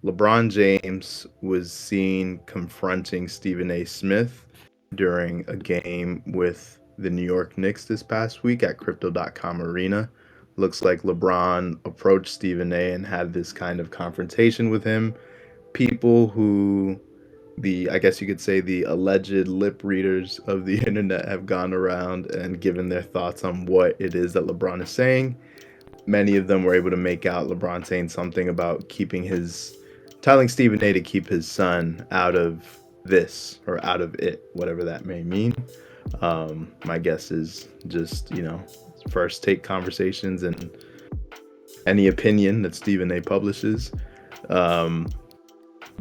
LeBron James was seen confronting Stephen A. Smith during a game with the New York Knicks this past week at Crypto.com Arena. Looks like LeBron approached Stephen A. and had this kind of confrontation with him. People who I guess you could say the alleged lip readers of the internet have gone around and given their thoughts on what it is that LeBron is saying. Many of them were able to make out LeBron saying something about telling Stephen A to keep his son out of this or out of it, whatever that may mean. My guess is just, first take conversations and any opinion that Stephen A publishes.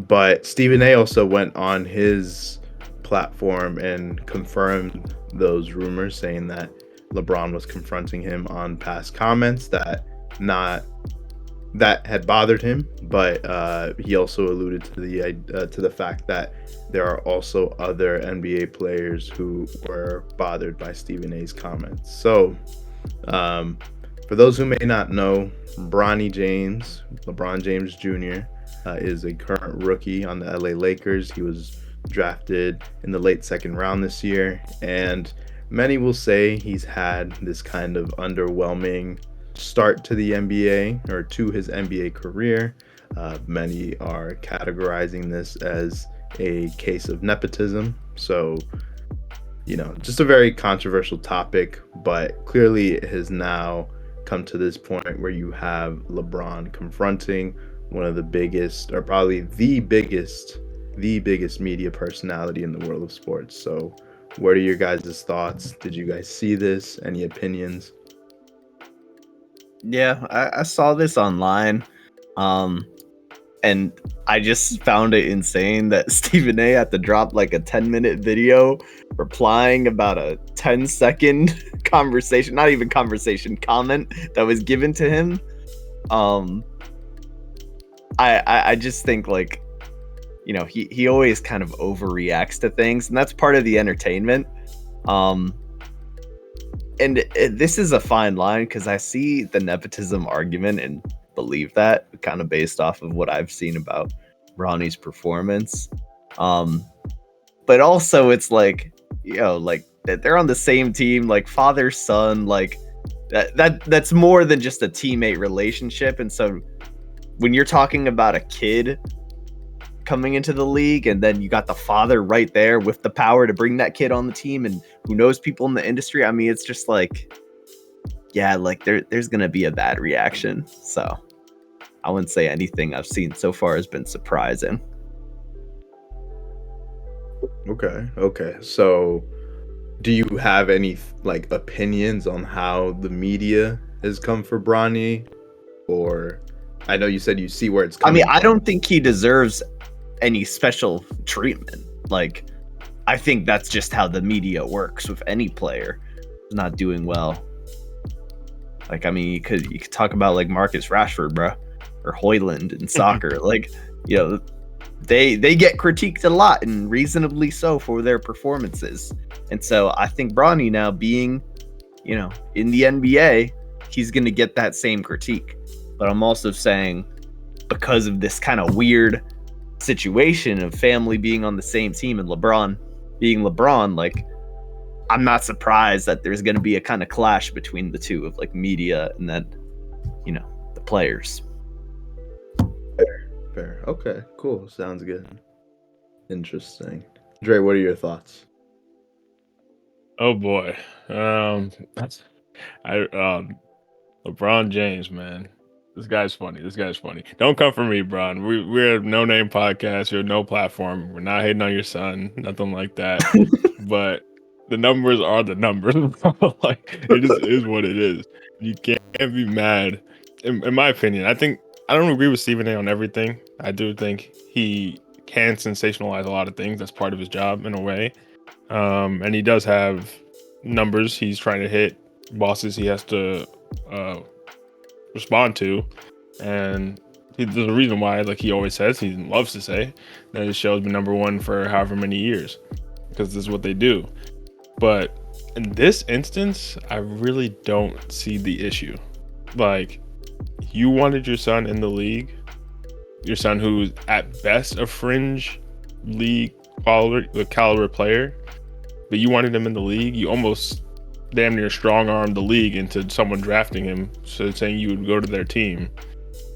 But Stephen A also went on his platform and confirmed those rumors, saying that LeBron was confronting him on past comments that had bothered him, but he also alluded to the fact that there are also other NBA players who were bothered by Stephen A's comments. So, for those who may not know, LeBron James Jr., is a current rookie on the LA Lakers. He was drafted in the late second round this year, and many will say he's had this kind of underwhelming start to the NBA or to his NBA career. Many are categorizing this as a case of nepotism. So, just a very controversial topic, but clearly it has now come to this point where you have LeBron confronting one of the biggest, or probably the biggest media personality in the world of sports. So what are your guys' thoughts? Did you guys see this? Any opinions? Yeah, I saw this online, and I just found it insane that Stephen A had to drop like a 10-minute video replying about a 10-second conversation, not even conversation, comment that was given to him. I just think, like, he always kind of overreacts to things, and that's part of the entertainment. And this is a fine line, because I see the nepotism argument and believe that, kind of based off of what I've seen about Ronnie's performance. But also it's like, like that they're on the same team, like father son, like that's more than just a teammate relationship. And so when you're talking about a kid coming into the league, and then you got the father right there with the power to bring that kid on the team, and who knows people in the industry, I mean, it's just like, yeah, like there's gonna be a bad reaction. So I wouldn't say anything I've seen so far has been surprising. Okay. So do you have any like opinions on how the media has come for Bronny? Or I know you said you see where it's coming I don't think he deserves any special treatment. Like, I think that's just how the media works with any player who's not doing well. Like, I mean, you could talk about like Marcus Rashford, bro, or Hoyland in soccer. Like, they get critiqued a lot, and reasonably so, for their performances. And so I think Bronny, now being, in the NBA, he's going to get that same critique. But I'm also saying, because of this kind of weird situation of family being on the same team and LeBron being LeBron, like, I'm not surprised that there's going to be a kind of clash between the two, of like media and then, the players. Fair. Okay, cool. Sounds good. Interesting. Dre, what are your thoughts? Oh boy. LeBron James, man. This guy's funny. Don't come for me, Bron. We're a no-name podcast. You're no platform. We're not hating on your son. Nothing like that. But the numbers are the numbers. Like, it just is what it is. You can't be mad. In my opinion, I don't agree with Stephen A on everything. I do think he can sensationalize a lot of things. That's part of his job in a way. And he does have numbers he's trying to hit, bosses he has to respond to, and there's a reason why, like he always says, he loves to say, that his show's been number one for however many years, because this is what they do. But in this instance, I really don't see the issue. Like, you wanted your son in the league, your son who's at best a fringe league caliber player, but you wanted him in the league. You almost damn near strong-armed the league into someone drafting him, so saying you would go to their team.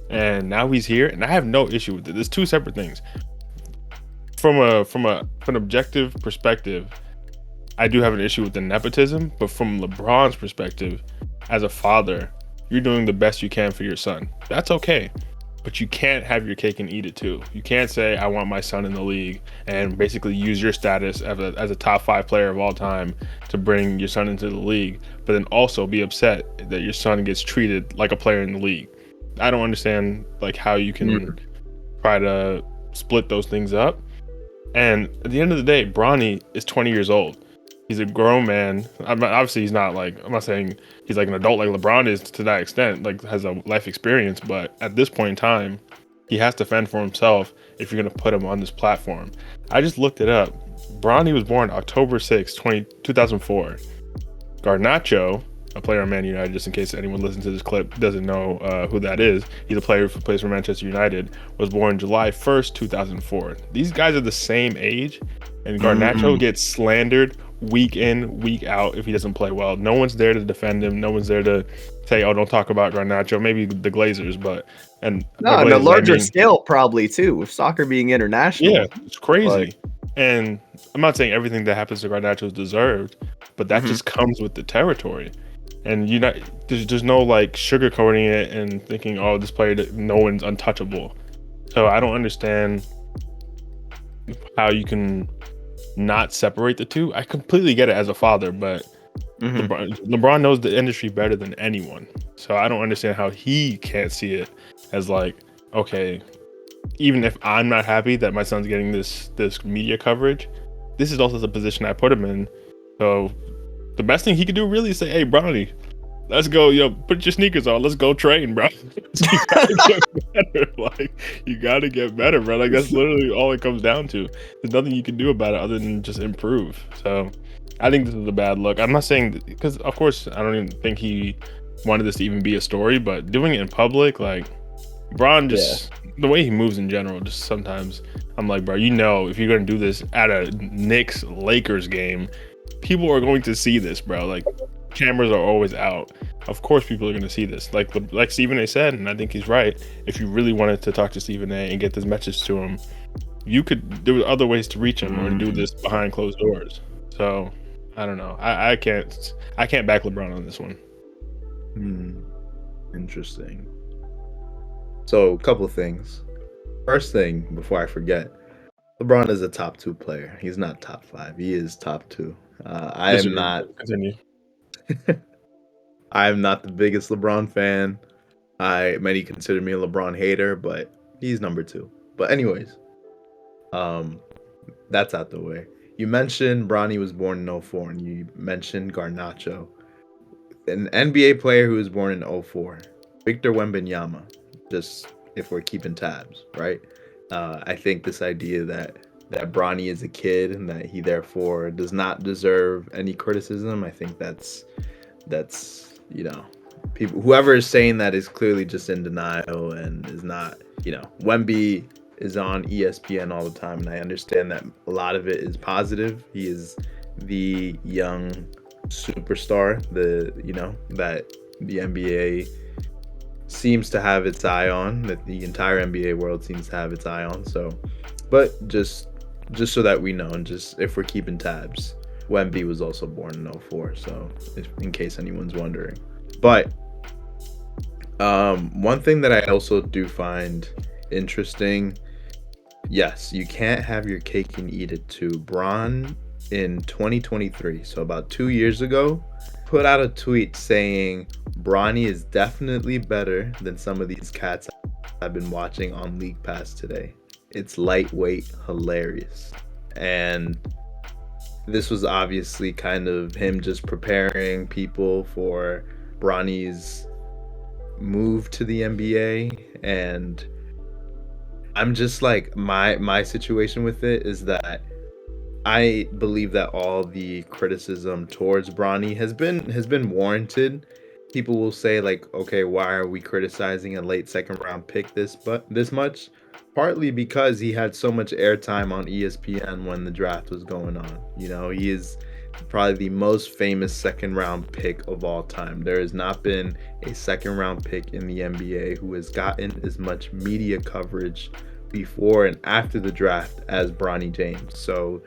And now he's here, and I have no issue with it. There's two separate things. From an objective perspective, I do have an issue with the nepotism, but from LeBron's perspective, as a father, you're doing the best you can for your son. That's okay. But you can't have your cake and eat it too. You can't say, I want my son in the league, and basically use your status as a top 5 player of all time to bring your son into the league, but then also be upset that your son gets treated like a player in the league. I don't understand like how you can try to split those things up. And at the end of the day, Bronny is 20 years old. He's a grown man. Obviously, he's not like, I'm not saying he's like an adult like LeBron is to that extent, like has a life experience. But at this point in time, he has to fend for himself if you're going to put him on this platform. I just looked it up. Bronny was born October 6, 2004. Garnacho, a player on Man United, just in case anyone listening to this clip doesn't know who that is. He's a player who plays for Manchester United, was born July 1st, 2004. These guys are the same age, and Garnacho gets slandered week in, week out if he doesn't play well. No one's there to defend him. No one's there to say, oh, don't talk about Garnacho. Maybe the Glazers, but... and on a larger scale probably too, with soccer being international. Yeah, it's crazy. And I'm not saying everything that happens to Garnacho is deserved, but that just comes with the territory. And there's no like sugarcoating it and thinking, oh, this player, no one's untouchable. So I don't understand how you can not separate the two. I completely get it as a father, but LeBron knows the industry better than anyone. So I don't understand how he can't see it as like, okay, even if I'm not happy that my son's getting this media coverage, this is also the position I put him in. So the best thing he could do really is say, hey, Bronny, let's go, put your sneakers on. Let's go train, bro. You gotta get better. Like, you gotta get better, bro. Like, that's literally all it comes down to. There's nothing you can do about it other than just improve. So I think this is a bad look. I'm not saying, because of course, I don't even think he wanted this to even be a story, but doing it in public, like, Bron just, the way he moves in general, just sometimes I'm like, bro, if you're going to do this at a Knicks-Lakers game, people are going to see this, bro. Like, cameras are always out. Of course people are going to see this. Like Stephen A said, and I think he's right, if you really wanted to talk to Stephen A and get this message to him, there were other ways to reach him or do this behind closed doors. So I don't know. I can't back LeBron on this one. Interesting. So a couple of things. First thing, before I forget, LeBron is a top 2 player. He's not top 5. He is top 2. I am not. Continue. I am not the biggest LeBron fan. Many consider me a LeBron hater, but he's number 2. But anyways, that's out the way. You mentioned Bronny was born in 2004, and you mentioned Garnacho, an NBA player who was born in 2004, Victor Wembanyama. Just if we're keeping tabs, right? I think this idea that Bronny is a kid and that he therefore does not deserve any criticism, I think that's people, whoever is saying that is clearly just in denial and is not, Wemby is on ESPN all the time, and I understand that a lot of it is positive. He is the young superstar, that the NBA seems to have its eye on, that the entire NBA world seems to have its eye on. So, but just so that we know, and just if we're keeping tabs, Wemby was also born in 2004. So, in case anyone's wondering. But one thing that I also do find interesting, yes, you can't have your cake and eat it too. Bron in 2023, so about 2 years ago, put out a tweet saying Bronny is definitely better than some of these cats I've been watching on League Pass today. It's lightweight hilarious. And this was obviously kind of him just preparing people for Bronny's move to the NBA. And I'm just like, my situation with it is that I believe that all the criticism towards Bronny has been warranted. People will say like, okay, why are we criticizing a late second round pick this much? partly because he had so much airtime on ESPN when the draft was going on. You know, he is probably the most famous second round pick of all time. There has not been a second round pick in the NBA who has gotten as much media coverage before and after the draft as Bronny James. So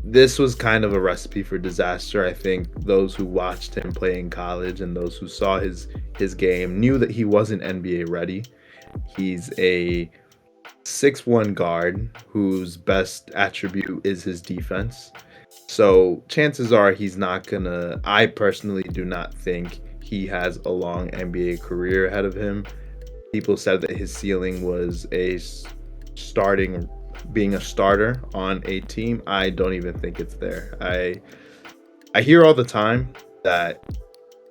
this was kind of a recipe for disaster. I think those who watched him play in college and those who saw his game knew that he wasn't NBA ready. He's a 6'1" guard whose best attribute is his defense. So chances are he's not gonna. I personally do not think he has a long NBA career ahead of him. People said that his ceiling was being a starter on a team. I don't even think it's there. I hear all the time that,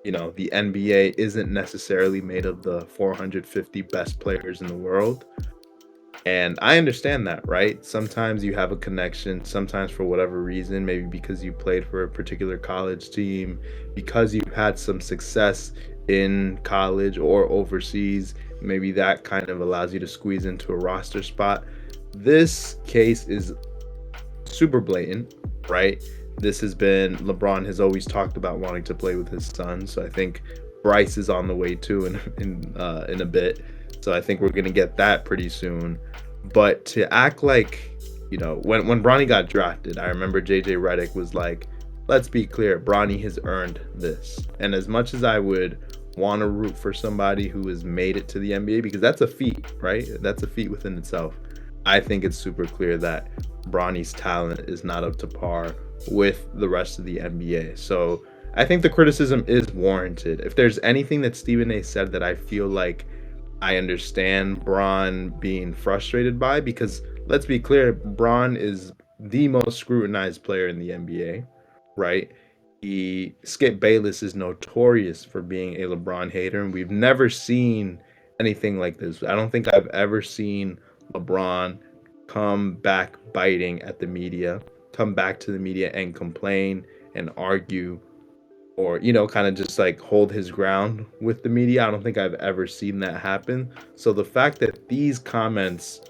you know, the NBA isn't necessarily made of the 450 best players in the world. And I understand that, right? Sometimes you have a connection, sometimes for whatever reason, maybe because you played for a particular college team, because you had some success in college or overseas, maybe that kind of allows you to squeeze into a roster spot. This case is super blatant, right? LeBron has always talked about wanting to play with his son. So I think Bryce is on the way too in a bit. So I think we're going to get that pretty soon. But to act like, you know, when Bronny got drafted, I remember JJ Redick was like, let's be clear, Bronny has earned this. And as much as I would want to root for somebody who has made it to the NBA, because that's a feat, right? That's a feat within itself. I think it's super clear that Bronny's talent is not up to par with the rest of the NBA. So I think the criticism is warranted. If there's anything that Stephen A said that I feel like I understand Bron being frustrated by, because let's be clear, Bron is the most scrutinized player in the NBA, right? Skip Bayless is notorious for being a LeBron hater, and we've never seen anything like this. I don't think I've ever seen LeBron come back biting at the media, come back to the media and complain and argue, or, you know, kind of just like hold his ground with the media. I don't think I've ever seen that happen. So the fact that these comments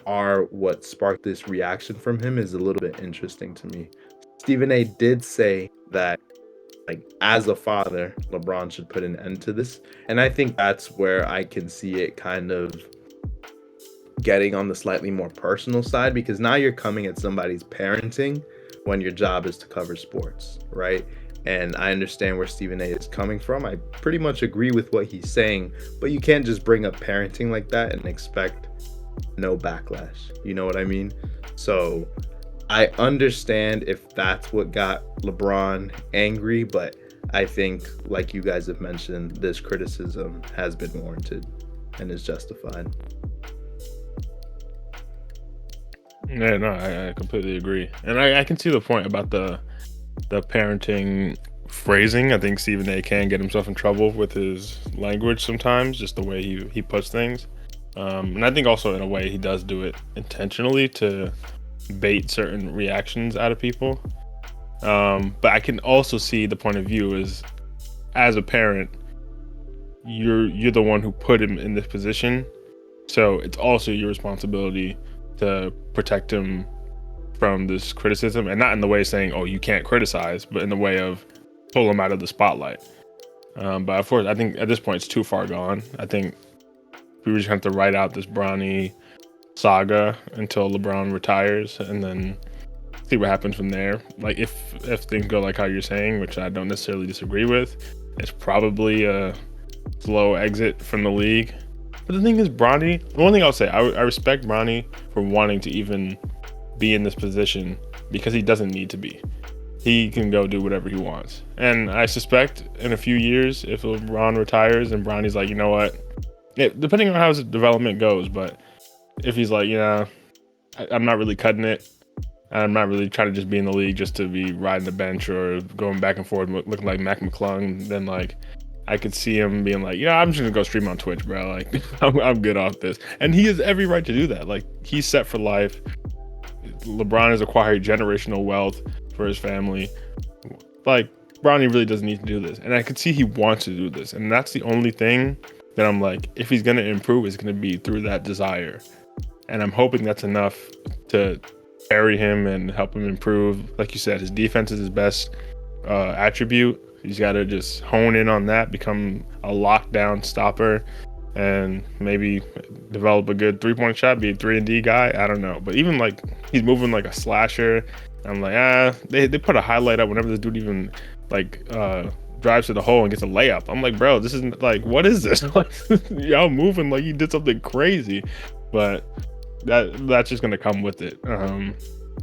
are what sparked this reaction from him is a little bit interesting to me. Stephen A did say that, like, as a father, LeBron should put an end to this. And I think that's where I can see it kind of getting on the slightly more personal side, because now you're coming at somebody's parenting when your job is to cover sports, right? And I understand where Stephen A is coming from. I pretty much agree with what he's saying, but you can't just bring up parenting like that and expect no backlash. You know what I mean? So I understand if that's what got LeBron angry, but I think, like you guys have mentioned, this criticism has been warranted and is justified. Yeah, no, I completely agree. And I can see the point about the parenting phrasing. I think Stephen A can get himself in trouble with his language sometimes, just the way he puts things. And I think also in a way he does do it intentionally to bait certain reactions out of people. But I can also see the point of view is, as a parent, you're the one who put him in this position. So it's also your responsibility to protect him from this criticism, and not in the way saying, oh, you can't criticize, but in the way of pull him out of the spotlight. But of course, I think at this point it's too far gone. I think we just have to write out this Bronny saga until LeBron retires, and then see what happens from there. Like if things go like how you're saying, which I don't necessarily disagree with, it's probably a slow exit from the league. But the thing is, Bronny, the one thing I'll say, I respect Bronny for wanting to even be in this position, because he doesn't need to be. He can go do whatever he wants. And I suspect in a few years, if LeBron retires and Bronny's like, you know what, depending on how his development goes, but if he's like, you know, I'm not really cutting it, I'm not really trying to just be in the league just to be riding the bench or going back and forth looking like Mac McClung, then like I could see him being like, yeah, I'm just gonna go stream on Twitch, bro. Like I'm good off this. And he has every right to do that. Like, he's set for life. LeBron has acquired generational wealth for his family. Like, Bronny really doesn't need to do this. And I could see he wants to do this. And that's the only thing that I'm like, if he's gonna improve, it's gonna be through that desire. and I'm hoping that's enough to carry him and help him improve. Like you said, his defense is his best attribute. He's got to just hone in on that, become a lockdown stopper, and maybe develop a good 3-point shot, be a 3-and-D guy. I don't know. But even like he's moving like a slasher. I'm like, they put a highlight up whenever this dude even like drives to the hole and gets a layup. I'm like, bro, this isn't like, what is this? Like, y'all moving like you did something crazy. But that's just gonna come with it.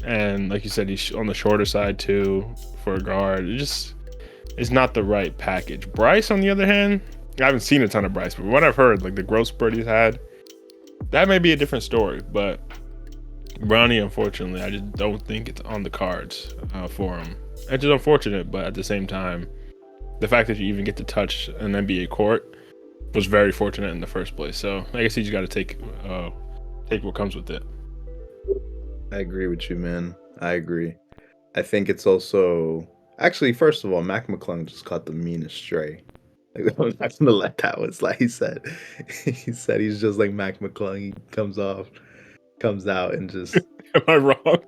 And like you said, he's on the shorter side too for a guard. It's not the right package. Bryce, on the other hand, I haven't seen a ton of Bryce, but what I've heard, like the growth spurt he's had, that may be a different story. But Bronny, unfortunately, I just don't think it's on the cards for him. It's just unfortunate, but at the same time, the fact that you even get to touch an NBA court was very fortunate in the first place. So I guess you just got to take what comes with it. I agree with you, man. I agree. I think it's also actually, first of all, Mac McClung just caught the meanest stray. Like, I'm not gonna let that one slide. He said he's just like Mac McClung. He comes out and just Am I wrong?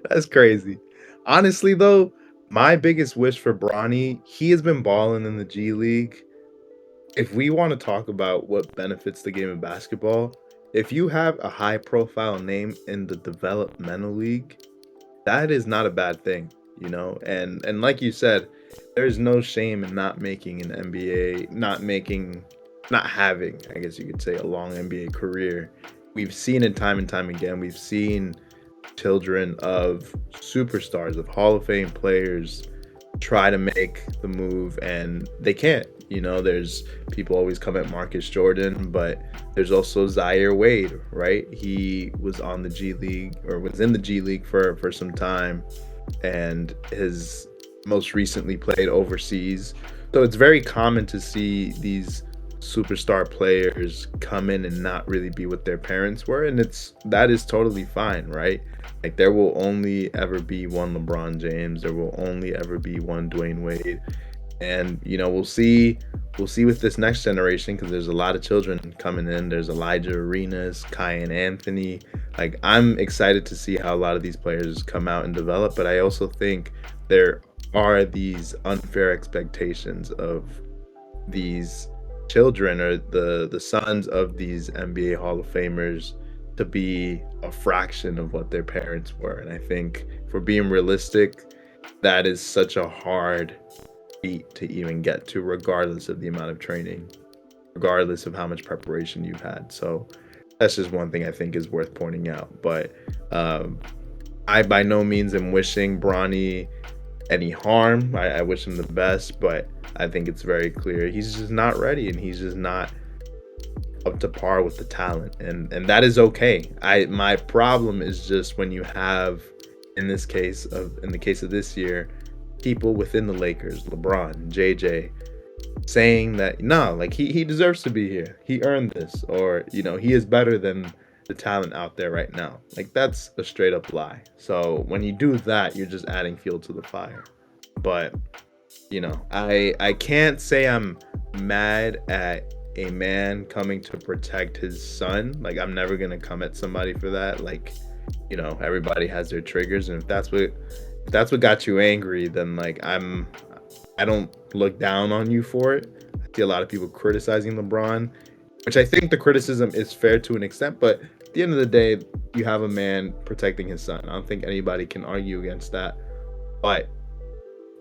That's crazy. Honestly, though, my biggest wish for Bronny, he has been balling in the G League. If we want to talk about what benefits the game of basketball, if you have a high-profile name in the developmental league, that is not a bad thing, you know? And like you said, there's no shame in not making an NBA, not having, I guess you could say, a long NBA career. We've seen it time and time again. We've seen children of superstars, of Hall of Fame players, try to make the move and they can't. You know, there's people always come at Marcus Jordan, but there's also Zaire Wade, right? He was on the G League, or was in the G League for some time, and has most recently played overseas. So it's very common to see these superstar players come in and not really be what their parents were, and that is totally fine, right? Like, there will only ever be one LeBron James, there will only ever be one Dwayne Wade. And, you know, we'll see with this next generation, because there's a lot of children coming in. There's Elijah Arenas, Kyan Anthony. Like, I'm excited to see how a lot of these players come out and develop, but I also think there are these unfair expectations of these children, or the sons of these NBA Hall of Famers, to be a fraction of what their parents were. And I think, for being realistic, that is such a hard feat to even get to, regardless of the amount of training, regardless of how much preparation you've had. So that's just one thing I think is worth pointing out. But I by no means am wishing Bronny any harm. I wish him the best, but I think it's very clear he's just not ready, and he's just not up to par with the talent, and that is okay. My problem is just when you have, in the case of this year, people within the Lakers, LeBron, JJ, saying that no, like he deserves to be here, he earned this, or, you know, he is better than the talent out there right now. Like, that's a straight up lie. So when you do that, you're just adding fuel to the fire. But, you know, I can't say I'm mad at a man coming to protect his son. Like, I'm never gonna come at somebody for that. Like, you know, everybody has their triggers, and if that's what got you angry, then like I don't look down on you for it. I see a lot of people criticizing LeBron, which I think the criticism is fair to an extent, but at the end of the day, you have a man protecting his son. I don't think anybody can argue against that. But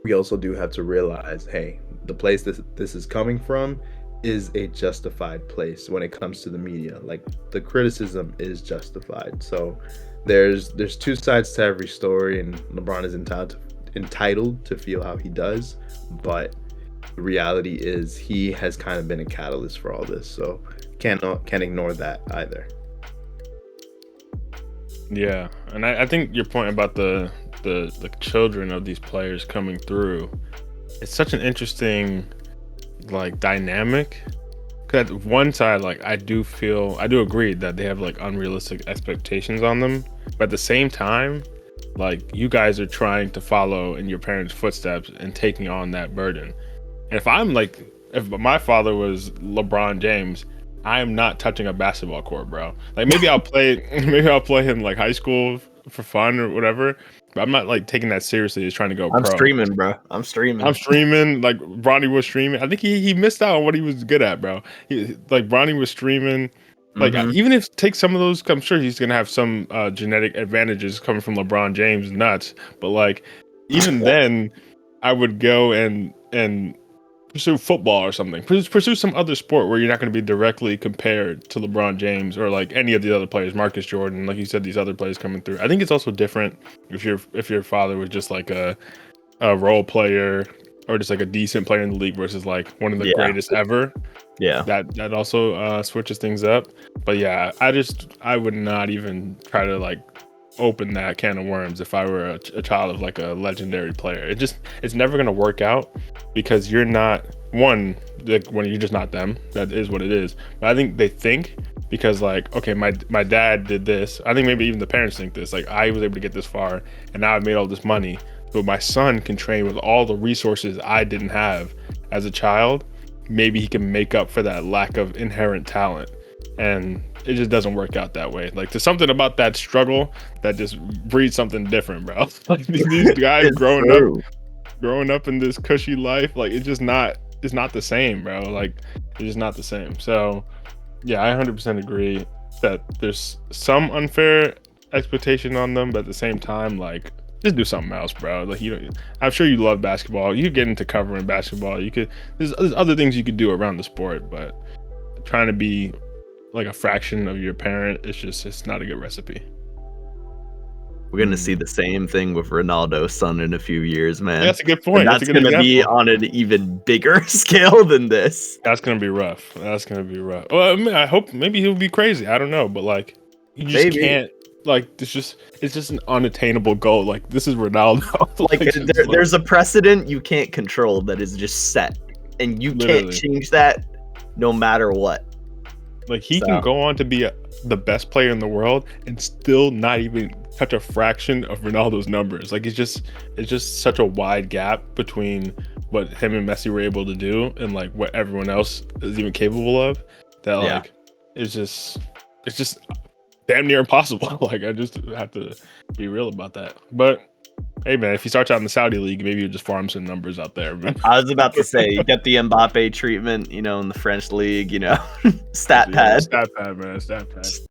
we also do have to realize, hey, the place this is coming from is a justified place when it comes to the media. Like, the criticism is justified. So there's two sides to every story, and LeBron is entitled to feel how he does, but the reality is he has kind of been a catalyst for all this, so can't ignore that either. Yeah, and I think your point about the children of these players coming through, it's such an interesting like dynamic. Because at one side, like, I do agree that they have like unrealistic expectations on them, but at the same time, like, you guys are trying to follow in your parents' footsteps and taking on that burden. And if my father was LeBron James, I am not touching a basketball court, bro. Like maybe I'll play, maybe I'll play in like high school for fun or whatever. But I'm not like taking that seriously as trying to go I'm pro. streaming, bro. I'm streaming. I'm streaming. Like Bronny was streaming. I think he missed out on what he was good at, bro. Like Bronny was streaming. Like even if take some of those, I'm sure he's gonna have some genetic advantages coming from LeBron James nuts. But like even then, I would go and pursue football or something. Pursue some other sport where you're not going to be directly compared to LeBron James or like any of the other players, Marcus Jordan, like you said, these other players coming through. I think it's also different if your father was just like a role player or just like a decent player in the league versus like one of the greatest ever. Yeah, that also switches things up. But yeah, I would not even try to like open that can of worms if I were a child of like a legendary player. It's never gonna work out because you're not when you're just not them. That is what it is. But I think they think because like, okay, my dad did this. I think maybe even the parents think this. Like I was able to get this far and now I've made all this money. But my son can train with all the resources I didn't have as a child. Maybe he can make up for that lack of inherent talent. And it just doesn't work out that way. Like there's something about that struggle that just breeds something different, bro. Like these guys growing up in this cushy life, like it's not the same, bro. Like it's just not the same. So yeah, I 100% agree that there's some unfair expectation on them, but at the same time, like just do something else, bro. Like I'm sure you love basketball. You could get into covering basketball. There's other things you could do around the sport, but trying to be like a fraction of your parent, it's not a good recipe. We're gonna see the same thing with Ronaldo's son in a few years, man. Yeah, that's a good point. And that's gonna be on an even bigger scale than this. That's gonna be rough. Well, I mean, I hope maybe he'll be crazy. I don't know, but like you just can't. Like it's just an unattainable goal. Like this is Ronaldo. Like there's a precedent you can't control that is just set, and you can't change that no matter what. Like he can go on to be the best player in the world and still not even touch a fraction of Ronaldo's numbers. Like it's just such a wide gap between what him and Messi were able to do and like what everyone else is even capable of. That like it's just damn near impossible. Like I just have to be real about that. But hey man, if he starts out in the Saudi league, maybe you just farm some numbers out there, man. I was about to say, you get the Mbappe treatment, in the French league, stat pad. Stat pad, man. Stat pad.